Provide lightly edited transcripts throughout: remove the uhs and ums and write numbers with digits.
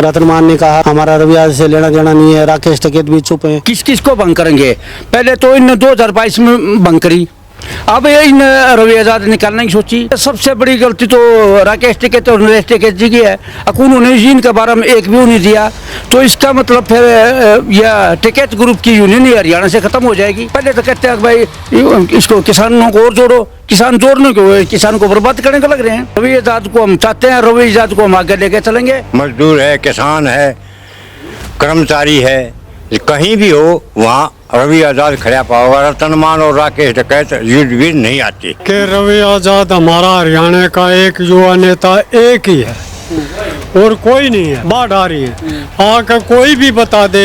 रतनमान ने कहा हमारा रवि आजाद से लेना देना नहीं है, राकेश टिकैत भी चुप है। किस किस को भंग करेंगे? पहले तो इन 2022 में भंग करी, अब इन रवि आजाद निकालने की सोची। सबसे बड़ी गलती तो राकेश टिकैत और नरेश टिकैत जी की है। उन्होंने इनके बारे में एक भी नहीं दिया, तो इसका मतलब फिर यह टिकैत ग्रुप की यूनियन ही हरियाणा से खत्म हो जाएगी। पहले तो कहते हैं भाई इसको किसानों को और जोड़ो, किसान जोड़ने को किसान को बर्बाद करने को लग रहे हैं। रवि आजाद को हम चाहते हैं, रवि आजाद को हम आगे लेके चलेंगे। मजदूर है, किसान है, कर्मचारी है, कहीं भी हो वहाँ रवि आजाद खड़ा पाओगा। रतनमान और राकेश टिकैत युद्धवीर नहीं आती। कि रवि आजाद हमारा हरियाणा का एक युवा नेता एक ही है और कोई नहीं है। बाढ़ आ रही है, आकर कोई भी बता दे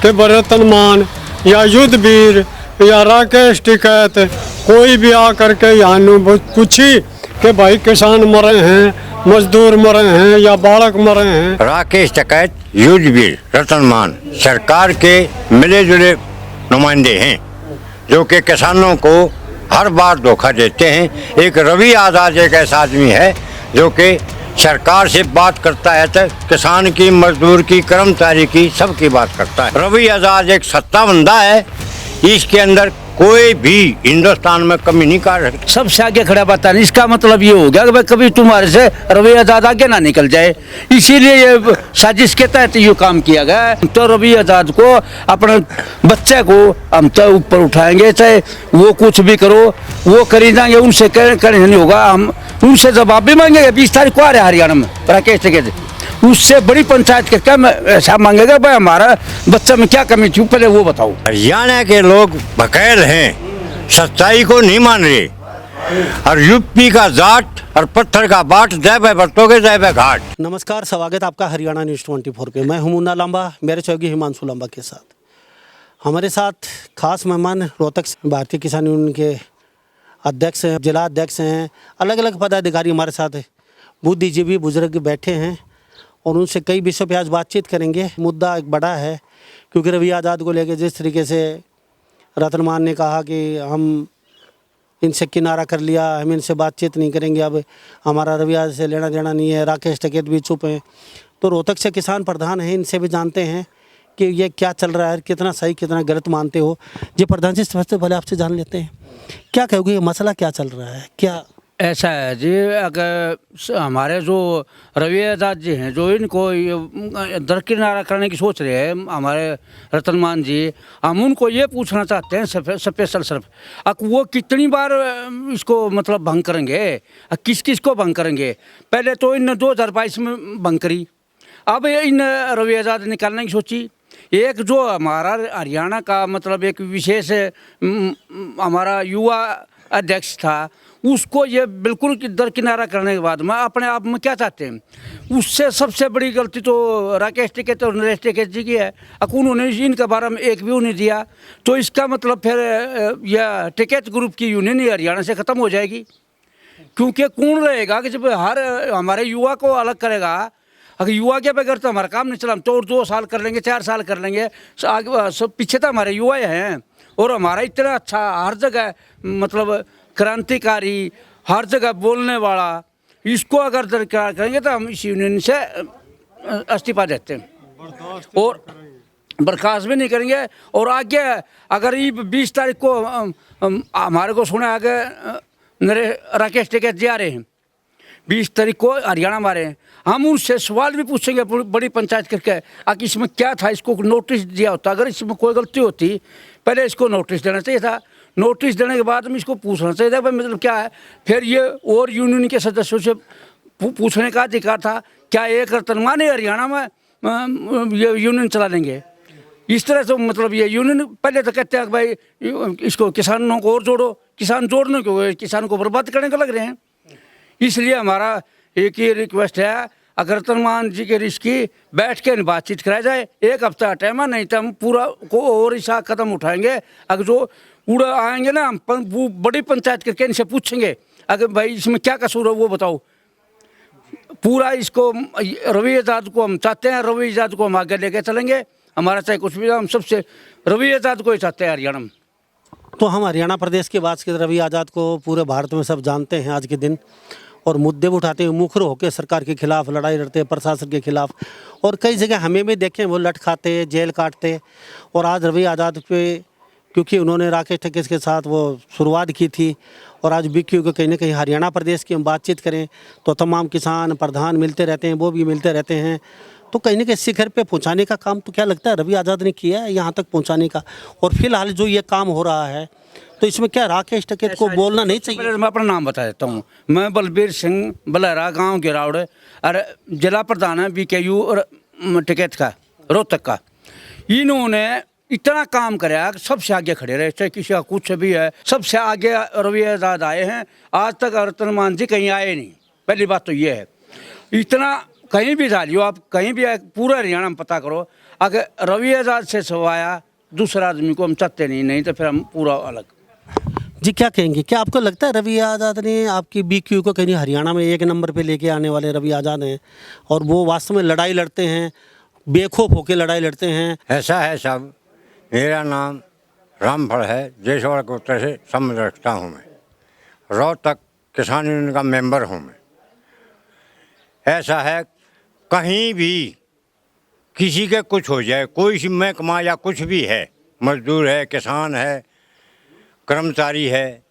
कि रतनमान या युद्धवीर या राकेश टिकैत कोई भी आकर के यहाँ पूछी कि भाई किसान मरे हैं, मजदूर मरे हैं या बालक मरे हैं। राकेश टिकैत युद्धवीर रतनमान सरकार के मिले जुले नुमाइंदे हैं, जो कि किसानों को हर बार धोखा देते हैं। एक रवि आजाद एक ऐसा आदमी है जो कि सरकार से बात करता है तो किसान की, मजदूर की, कर्मचारी की, सबकी बात करता है। रवि आजाद एक सत्ता बंदा है, इसके अंदर कोई भी हिंदुस्तान में कमी नहीं कर सकता। सबसे आगे खड़ा बता नहीं, इसका मतलब ये हो गया कि भाई कभी तुम्हारे से रवि आजाद आगे ना निकल जाए, इसीलिए ये साजिश के तहत ये काम किया गया। तो रवि आजाद को, अपने बच्चे को हम तो ऊपर उठाएंगे, चाहे वो कुछ भी करो वो करी जाएंगे, उनसे करने नहीं होगा। हम उनसे जवाब भी मांगेंगे। 20 तारीख को आ रहे हरियाणा में राकेश टिकैत, उससे बड़ी पंचायत के क्या ऐसा मांगेगा भाई हमारा बच्चा में क्या कमी थी, पहले वो बताओ। हरियाणा के लोग बकैल हैं, सच्चाई को नहीं मान रहे, और यूपी का जाट और पत्थर का बाट जय भाई बरतोगे जय भाई घाट। नमस्कार, स्वागत है आपका हरियाणा न्यूज़ 24 पे। मैं हूं मुन्ना लांबा, मेरे सहयोगी हिमांशु लांबा के साथ। हमारे साथ खास मेहमान रोहतक भारतीय किसान यूनियन के अध्यक्ष हैं, जिला अध्यक्ष हैं, अलग अलग पदाधिकारी हमारे साथ है, बुद्धिजीवी बुजुर्ग बैठे हैं और उनसे कई विषयों पे आज बातचीत करेंगे। मुद्दा एक बड़ा है क्योंकि रवि आज़ाद को लेकर जिस तरीके से रतनमान ने कहा कि हम इनसे किनारा कर लिया, हम इनसे बातचीत नहीं करेंगे, अब हमारा रवि आज़ाद से लेना देना नहीं है, राकेश टिकैत भी चुप हैं। तो रोहतक से किसान प्रधान हैं, इनसे भी जानते हैं कि ये क्या चल रहा है, कितना सही कितना गलत मानते हो। जी प्रधान जी, सबसे पहले आपसे जान लेते हैं, क्या कहोगे ये मसला क्या चल रहा है? क्या ऐसा है जी, अगर हमारे जो रवि आजाद जी हैं, जो इनको दरकिनारा करने की सोच रहे हैं हमारे रतनमान जी, हम उनको ये पूछना चाहते हैं स्पेशल सिर्फ वो कितनी बार इसको मतलब भंग करेंगे, किस किस को भंग करेंगे? पहले तो इन 2022 में भंग करी, अब इन रवि आजाद निकालने की सोची। एक जो हमारा हरियाणा का मतलब एक विशेष हमारा युवा अध्यक्ष था, उसको ये बिल्कुल दरकिनारा करने के बाद में अपने आप में क्या चाहते हैं, उससे सबसे बड़ी गलती तो राकेश टिकैत और नरेश टिकैत जी की है। उन्होंने इनके बारे में एक भी नहीं दिया, तो इसका मतलब फिर यह टिकैत ग्रुप की यूनियन ही हरियाणा से ख़त्म हो जाएगी। क्योंकि कौन रहेगा कि जब हर हमारे युवा को अलग करेगा, अगर युवा के बगैर तो हमारा काम नहीं चला। हम तो और 2 साल कर लेंगे, 4 साल कर लेंगे, आगे सब पीछे तो हमारे युवा हैं। और हमारा इतना अच्छा हर जगह मतलब क्रांतिकारी, हर जगह बोलने वाला, इसको अगर दरकिनार करेंगे तो हम इस यूनियन से इस्तीफा देते हैं और बर्खास्त भी नहीं करेंगे। और आगे अगर ये 20 तारीख को हमारे को सुना आगे राकेश टिकैत जी आ रहे हैं, 20 तारीख को हरियाणा में आ रहे हैं, हम उनसे सवाल भी पूछेंगे बड़ी पंचायत करके, आखिर इसमें क्या था, इसको नोटिस दिया होता, अगर इसमें कोई गलती होती पहले इसको नोटिस देना चाहिए था। नोटिस देने के बाद में इसको पूछना चाहिए था भाई मतलब क्या है। फिर ये और यूनियन के सदस्यों से पूछने का अधिकार था, क्या एक रतनमान ही हरियाणा में ये यूनियन चला लेंगे? इस तरह से मतलब ये यूनियन पहले तो कहते हैं भाई इसको किसानों को और जोड़ो, किसान जोड़ने को किसान को बर्बाद करने को लग रहे हैं। इसलिए हमारा एक ही रिक्वेस्ट है, अगर रतनमान जी के रिश्क की बैठ के बातचीत कराया जाए, 1 हफ्ता टाइम है, नहीं तो हम पूरा को और ऐसा कदम उठाएंगे। अगर जो उड़ा आएंगे ना, हम वो बड़ी पंचायत करके इनसे पूछेंगे अगर भाई इसमें क्या कसूर है वो बताओ। पूरा इसको रवि आजाद को हम चाहते हैं, रवि आजाद को हम आगे लेके चलेंगे, हमारा चाहे कुछ भी, हम सबसे रवि आजाद को ही चाहते हैं हरियाणा में। तो हम हरियाणा प्रदेश की बात की, रवि आज़ाद को पूरे भारत में सब जानते हैं आज के दिन, और मुद्दे उठाते हैं, मुखर होकर सरकार के खिलाफ लड़ाई लड़ते हैं, प्रशासन के खिलाफ। और कई जगह हमें भी देखें वो लट खाते, जेल काटते। और आज रवि आज़ाद पे, क्योंकि उन्होंने राकेश टिकैत के साथ वो शुरुआत की थी, और आज बीक्यू को कहीं ना कहीं हरियाणा प्रदेश की हम बातचीत करें तो तमाम किसान प्रधान मिलते रहते हैं, वो भी मिलते रहते हैं। तो कहीं ना कहीं शिखर पे पहुंचाने का काम तो क्या लगता है रवि आज़ाद ने किया है यहाँ तक पहुंचाने का? और फिलहाल जो ये काम हो रहा है तो इसमें क्या राकेश टिकैत को बोलना नहीं चाहिए? पहले मैं अपना नाम बता देता हूँ। मैं बलबीर सिंह बलहरा गांव गिरावड़ और जिला प्रधान है BKU और टिकैत का, रोहतक का। इन्होंने इतना काम कराया कि सबसे आगे खड़े रहे, चाहे किसी का कुछ भी है, सबसे आगे रवि आज़ाद आए हैं। आज तक रतनमान जी कहीं आए नहीं, पहली बात तो ये है। इतना कहीं भी डालियो आप, कहीं भी पूरा हरियाणा में पता करो, अगर रवि आज़ाद से सवाया दूसरा आदमी को हम चाहते नहीं तो फिर हम पूरा अलग। जी क्या कहेंगे, क्या आपको लगता है रवि आज़ाद ने आपकी BQ को कहीं हरियाणा में 1 नंबर पे लेके आने वाले रवि आज़ाद हैं, और वो वास्तव में लड़ाई लड़ते हैं, बेखौफ होकर लड़ाई लड़ते हैं? ऐसा है साहब, मेरा नाम रामफल है, देशवाड़ के उत्तर से संबंध रखता हूँ मैं, रोहतक किसान यूनियन का मेंबर हूँ मैं। ऐसा है, कहीं भी किसी के कुछ हो जाए, कोई सी महकमा या कुछ भी है, मजदूर है, किसान है, कर्मचारी है,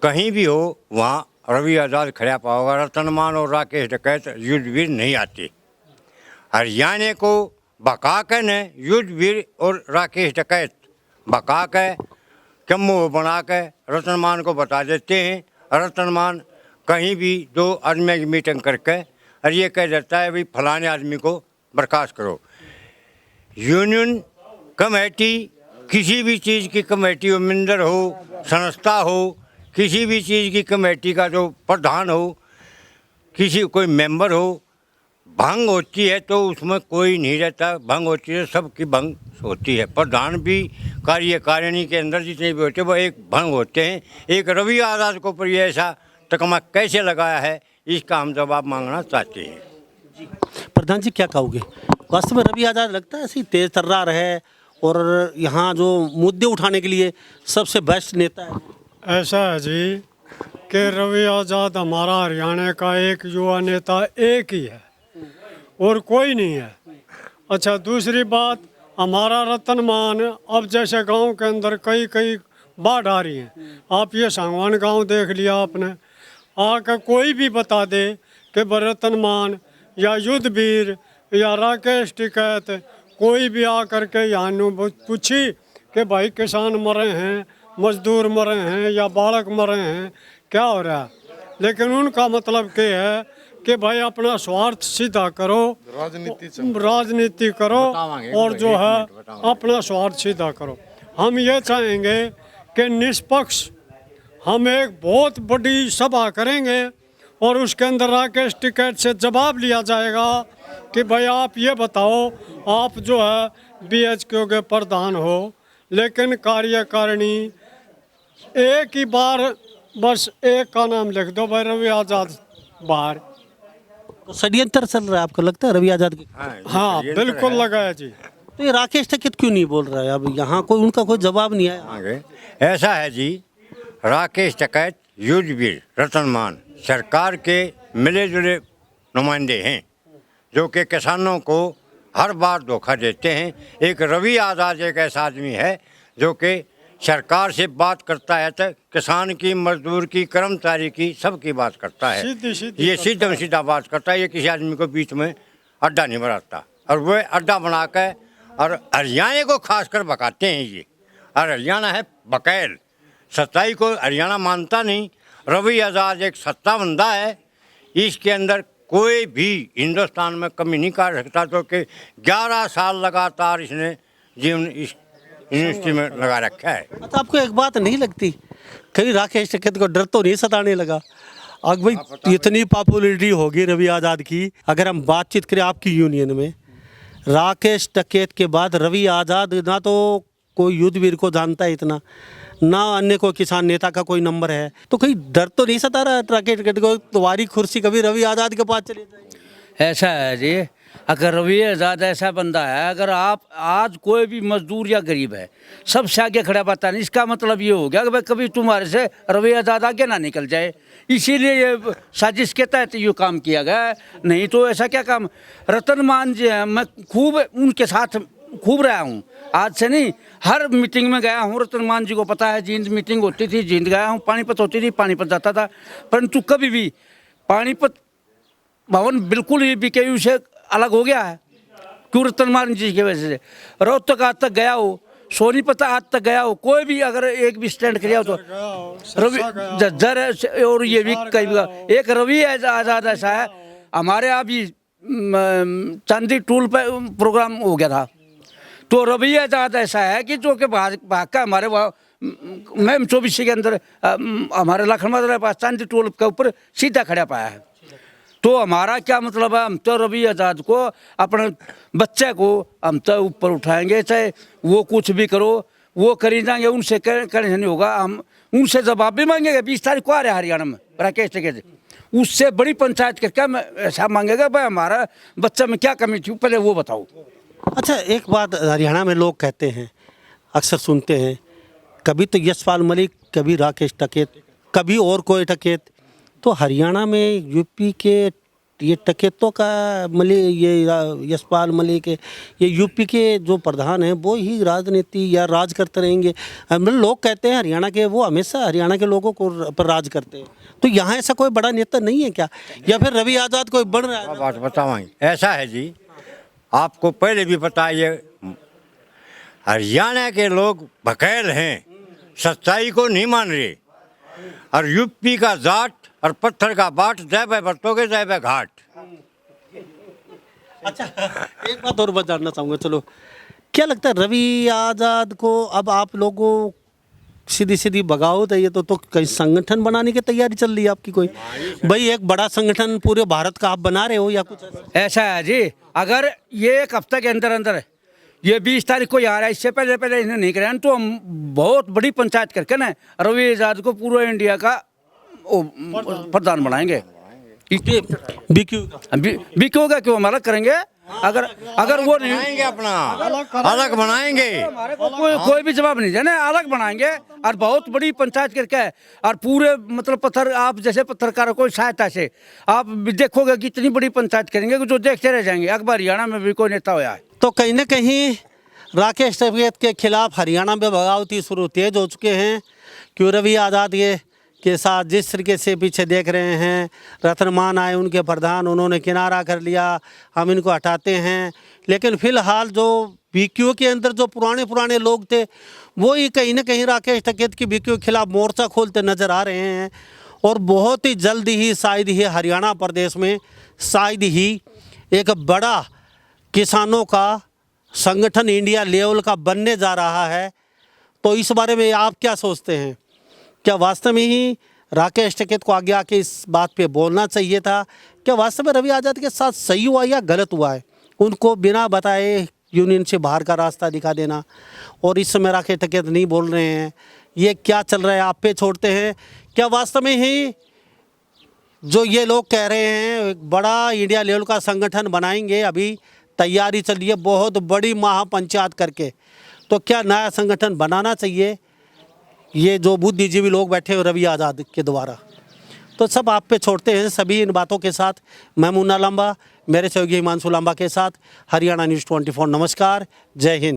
कहीं भी हो, वहाँ रवि आज़ाद खड़ा पाओगा। रतनमान और राकेश टिकैत युद्धवीर नहीं आते। हरियाणा को बका के ने युद्धवीर और राकेश टिकैत बका के कम्मो बना के रतनमान को बता देते हैं। रतनमान कहीं भी 2 आदमी की मीटिंग करके और ये कह देता है भाई फलाने आदमी को बर्खास्त करो। यूनियन कमेटी, किसी भी चीज़ की कमेटी हो, मंदिर हो, संस्था हो, किसी भी चीज़ की कमेटी का जो प्रधान हो, किसी कोई मेंबर हो, भंग होती है तो उसमें कोई नहीं रहता, भंग होती है सबकी भंग होती है। प्रधान भी कार्यकारिणी के अंदर जितने भी होते हैं वो एक भंग होते हैं। एक रवि आज़ाद को पर ये ऐसा तकमा कैसे लगाया है, इसका हम जवाब मांगना चाहते हैं। प्रधान जी क्या कहोगे, वास्तव में रवि आज़ाद लगता है ऐसी तेज तर्रार है और यहाँ जो मुद्दे उठाने के लिए सबसे बेस्ट नेता है? ऐसा है जी कि रवि आज़ाद हमारा हरियाणा का एक युवा नेता एक ही है और कोई नहीं है। अच्छा, दूसरी बात, हमारा रतनमान, अब जैसे गांव के अंदर कई कई बाढ़ आ रही हैं, आप ये सांगवान गांव देख लिया आपने, आकर कोई भी बता दे कि रतनमान या युद्धवीर या राकेश टिकैत कोई भी आकर के यहाँ पूछी कि भाई किसान मरे हैं, मजदूर मरे हैं या बालक मरे हैं, क्या हो रहा है, लेकिन उनका मतलब क्या है कि भाई अपना स्वार्थ सीधा करो, राजनीति करो और जो है अपना स्वार्थ सीधा करो। हम ये चाहेंगे कि निष्पक्ष हम एक बहुत बड़ी सभा करेंगे और उसके अंदर राकेश टिकैत से जवाब लिया जाएगा कि भाई आप ये बताओ, आप जो है BHQ के प्रधान हो, लेकिन कार्यकारिणी एक ही बार बस एक का नाम लिख दो, भाई रवि आज़ाद बाहर। तो षड्यंत्र चल रहा है आपको लगता है रवि आज़ाद की? हाँ बिल्कुल लगा है जी। तो ये राकेश टिकैत क्यों नहीं बोल रहा है? अब यहाँ कोई उनका कोई जवाब नहीं आया। आगे ऐसा है जी, राकेश टिकैत युद्धवीर रतनमान सरकार के मिले जुले नुमाइंदे हैं जो कि किसानों को हर बार धोखा देते हैं। एक रवि आज़ाद एक ऐसा आदमी है जो कि सरकार से बात करता है तो किसान की, मजदूर की, कर्मचारी की, सबकी बात करता है। ये सीधा बात करता है, ये किसी आदमी को बीच में अड्डा नहीं बनाता। और वह अड्डा बना के और हरियाणा को खासकर भगाते हैं ये। और हरियाणा है बकैल, सच्चाई को हरियाणा मानता नहीं। रवि आज़ाद एक सच्चा बंदा है, इसके अंदर कोई भी हिंदुस्तान में कमी नहीं कर सकता। तो कि 11 साल लगातार इसने जीवन इस यूनिवर्सिटी में लगा रखा है। अच्छा, आपको एक बात नहीं लगती कहीं राकेश टिकैत को डर तो नहीं सताने लगा? अब भाई इतनी पॉपुलरिटी होगी रवि आज़ाद की, अगर हम बातचीत करें आपकी यूनियन में, राकेश टिकैत के बाद रवि आज़ाद ना तो कोई युद्धवीर को जानता है इतना, ना अन्य कोई किसान नेता का कोई नंबर है, तो कहीं डर तो नहीं सता रहा राकेश टिकैत को तुम्हारी कुर्सी कभी रवि आज़ाद के पास चली जाएगी? ऐसा है जी, अगर रवि आज़ाद ऐसा बंदा है, अगर आप आज कोई भी मजदूर या गरीब है सबसे आगे खड़ा पता नहीं, इसका मतलब ये हो गया कि भाई कभी तुम्हारे से रवि आज़ाद आगे ना निकल जाए, इसीलिए ये साजिश के तहत ये काम किया गया है। नहीं तो ऐसा क्या काम। रतन मान जी हैं, मैं खूब उनके साथ खूब रहा हूँ, आज से नहीं, हर मीटिंग में गया हूँ। रतन मान जी को पता है, जींद मीटिंग होती थी, जींद गया हूँ, पानीपत होती थी, पानीपत जाता था, परंतु कभी भी पानीपत भवन बिल्कुल ही बीकेयू से अलग हो गया है। क्यों? रतन मान जी की वजह से। रोहतक आज तक गया हो, सोनीपत आज तक गया हो, कोई भी अगर एक भी स्टैंड किया हो तो रवि जर और ये भी कई एक रवि आज़ाद ऐसा है। हमारे यहाँ भी चांदी टूल पे प्रोग्राम हो गया था, तो रवि आज़ाद ऐसा है कि जो कि भाग का हमारे वहाँ मैम 24 के अंदर हमारे लखनऊ के पास चांदी टोल के ऊपर सीधा खड़ा पाया है। तो हमारा क्या मतलब है, हम तो रवि आज़ाद को अपने बच्चे को हम तो ऊपर उठाएंगे, चाहे वो कुछ भी करो, वो करी जाएंगे, उनसे करने नहीं होगा। हम उनसे जवाब भी मांगेंगे। 20 तारीख को आ रहे हैं हरियाणा में राकेश टिकैत, उससे बड़ी पंचायत करके हम ऐसा मांगेगा भाई हमारा बच्चा में क्या कमी थी, पहले वो बताओ। अच्छा, एक बात हरियाणा में लोग कहते हैं, अक्सर सुनते हैं, कभी तो यशपाल मलिक, कभी राकेश टिकैत, कभी और कोई टिकैत। तो हरियाणा में यूपी के ये टिकैतों का ये यशपाल मलिक, ये यूपी के जो प्रधान हैं वो ही राजनीति या राज करते रहेंगे। मतलब लोग कहते हैं हरियाणा के वो हमेशा हरियाणा के लोगों को पर राज करते हैं। तो यहाँ ऐसा कोई बड़ा नेता नहीं है क्या, या फिर रवि आज़ाद कोई बन रहा है? बात बताएं, ऐसा है जी, आपको पहले भी पता है, ये हरियाणा के लोग बकैल हैं, सच्चाई को नहीं मान रहे। और यूपी का जाट और पत्थर का बाट, जय भाई बरतोगे जय भाई घाट। अच्छा, एक बात और बात जानना चाहूँगा, चलो क्या लगता है रवि आज़ाद को अब आप लोगों सीधी सीधी बगावत है ये तो कहीं संगठन बनाने की तैयारी चल रही है आपकी कोई? भाई एक बड़ा संगठन पूरे भारत का आप बना रहे हो या कुछ ऐसा है जी? अगर ये एक हफ्ते के अंदर अंदर ये 20 तारीख को आ रहा है, इससे पहले पहले इन्हें नहीं कराया तो हम बहुत बड़ी पंचायत करके ना रवि आज़ाद को पूरे इंडिया का प्रधान बनाएंगे। बीक्यू का क्यों हमारा करेंगे? अगर वो नहीं बनाएंगे, अपना अलग बनाएंगे, हमारे को कोई भी जवाब नहीं देना, अलग बनाएंगे और बहुत बड़ी पंचायत करके और पूरे मतलब पत्थर, आप जैसे पत्रकारों को सहायता से आप देखोगे कि इतनी बड़ी पंचायत करेंगे कि जो देखते रह जाएंगे। अकबर हरियाणा में भी कोई नेता होया है। तो कहीं ना कहीं राकेश टिकैत के खिलाफ हरियाणा में बगावती शुरू तेज हो चुके हैं। क्यों? रवि आज़ाद के साथ जिस तरीके से पीछे देख रहे हैं, रतन मान आए उनके प्रधान, उन्होंने किनारा कर लिया, हम इनको हटाते हैं। लेकिन फिलहाल जो बीक्यू के अंदर जो पुराने लोग थे वो ही कहीं ना कहीं राकेश टिकैत की बीक्यू के खिलाफ मोर्चा खोलते नज़र आ रहे हैं। और बहुत ही जल्द ही शायद ही हरियाणा प्रदेश में शायद ही एक बड़ा किसानों का संगठन इंडिया लेवल का बनने जा रहा है। तो इस बारे में आप क्या सोचते हैं? क्या वास्तव में ही राकेश टिकैत को आगे आके इस बात पे बोलना चाहिए था? क्या वास्तव में रवि आज़ाद के साथ सही हुआ या गलत हुआ है? उनको बिना बताए यूनियन से बाहर का रास्ता दिखा देना, और इस समय राकेश टिकैत नहीं बोल रहे हैं, ये क्या चल रहा है आप पे छोड़ते हैं। क्या वास्तव में ही जो ये लोग कह रहे हैं एक बड़ा इंडिया लेवल का संगठन बनाएंगे, अभी तैयारी चल रही है बहुत बड़ी महापंचायत करके, तो क्या नया संगठन बनाना चाहिए ये जो बुद्धिजीवी लोग बैठे हुए रवि आज़ाद के द्वारा? तो सब आप पे छोड़ते हैं। सभी इन बातों के साथ मैं मुन्ना लांबा, मेरे सहयोगी हिमांशु लांबा के साथ हरियाणा न्यूज़ 24। नमस्कार, जय हिंद।